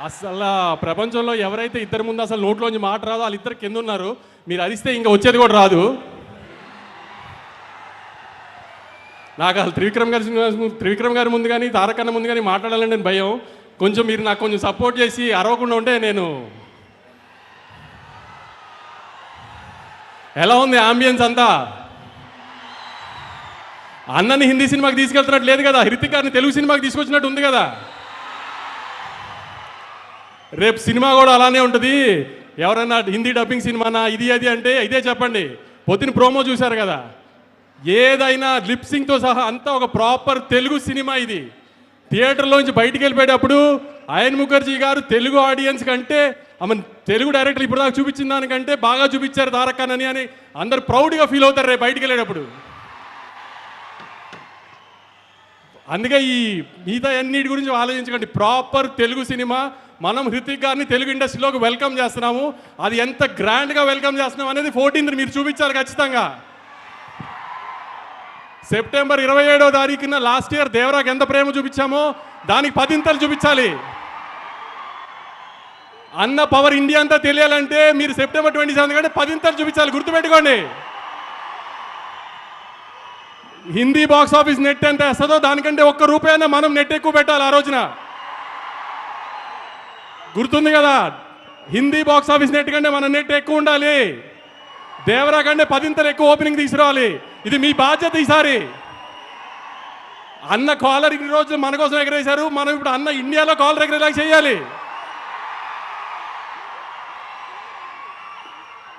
అసలు ప్రపంచంలో ఎవరైతే ఇద్దరు ముందు అసలు నోట్లోంచి మాట రాదో వాళ్ళిద్దరు కింద ఉన్నారు. మీరు అరిస్తే ఇంకా వచ్చేది కూడా రాదు. నాకు అసలు త్రివిక్రమ్ గారి ముందు కానీ తారకన్న ముందు కానీ మాట్లాడాలని నేను భయం. కొంచెం మీరు నాకు కొంచెం సపోర్ట్ చేసి అరవకుండా ఉంటే నేను. ఎలా ఉంది ఆంబియన్స్ అంతా? అన్నని హిందీ సినిమాకి తీసుకెళ్తున్నట్టు లేదు కదా, హృతిక్ గారిని తెలుగు సినిమాకి తీసుకొచ్చినట్టు ఉంది కదా. రేపు సినిమా కూడా అలానే ఉంటుంది. ఎవరన్నా హిందీ డబ్బింగ్ సినిమానా ఇది అది అంటే ఇదే చెప్పండి. పొద్దున ప్రోమో చూశారు కదా, ఏదైనా లిప్సింగ్తో సహా అంతా ఒక ప్రాపర్ తెలుగు సినిమా. ఇది థియేటర్లోంచి బయటికి వెళ్ళిపోయేటప్పుడు అయన్ ముఖర్జీ గారు తెలుగు ఆడియన్స్ కంటే ఆమె తెలుగు డైరెక్టర్ ఇప్పుడు దాకా చూపించిన దానికంటే బాగా చూపించారు తారకన్నని అని అందరు ప్రౌడ్గా ఫీల్ అవుతారు రేపు బయటికి వెళ్ళేటప్పుడు. అందుకే ఈ మిగతా అన్నిటి గురించి ఆలోచించకండి. Proper Telugu cinema. మనం హృతిక్ గారిని తెలుగు ఇండస్ట్రీలోకి వెల్కమ్ చేస్తున్నాము. అది ఎంత గ్రాండ్గా వెల్కమ్ చేస్తున్నాం అనేది 14th మీరు చూపించాలి ఖచ్చితంగా. సెప్టెంబర్ 27వ తారీఖున లాస్ట్ ఇయర్ దేవరాకి ఎంత ప్రేమ చూపించామో దానికి 10 చూపించాలి. అన్న పవర్ ఇండియా అంతా తెలియాలంటే మీరు సెప్టెంబర్ 27 కంటే 10 చూపించాలి. గుర్తుపెట్టుకోండి. హిందీ బాక్స్ ఆఫీస్ నెట్ ఎంత వేస్తుందో దానికంటే ₹1 మనం నెట్ ఎక్కువ పెట్టాలి ఆ రోజున. గుర్తుంది కదా, హిందీ బాక్స్ ఆఫీస్ నెట్ కంటే మన నెట్ ఎక్కువ ఉండాలి. దేవరా కంటే 10 ఎక్కువ ఓపెనింగ్ తీసుకురావాలి. ఇది మీ బాధ్యత ఈసారి. అన్న కాలర్ ఈ రోజు మన కోసం ఎగరేశారు, మనం ఇప్పుడు అన్న ఇండియాలో కాలర్ ఎగరేలా చేయాలి.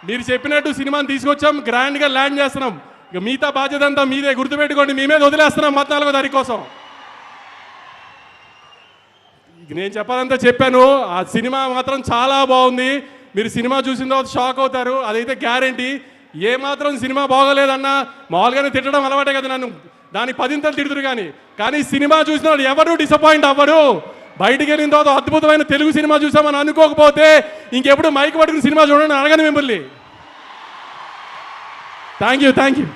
మీరు చెప్పినట్టు సినిమాని తీసుకొచ్చాం, గ్రాండ్గా ల్యాండ్ చేస్తున్నాం. ఇక మిగతా బాధ్యత అంతా మీదే. గుర్తుపెట్టుకోండి, మీ మీద వదిలేస్తున్నాం 14వ తారీఖు కోసం. నేను చెప్పాలంతా చెప్పాను. ఆ సినిమా మాత్రం చాలా బాగుంది. మీరు సినిమా చూసిన తర్వాత షాక్ అవుతారు, అదైతే గ్యారంటీ. ఏమాత్రం సినిమా బాగోలేదన్నా మామూలుగానే తిట్టడం అలవాటే కదా నన్ను, దానికి 10 తిడుతురు. కానీ సినిమా చూసిన వాళ్ళు ఎవరు డిసప్పాయింట్ అవ్వరు. బయటికి వెళ్ళిన తర్వాత అద్భుతమైన తెలుగు సినిమా చూసామని అనుకోకపోతే ఇంకెప్పుడు మైక్ పట్టుకుని సినిమా చూడండి అడగను మిమ్మల్ని. Thank you.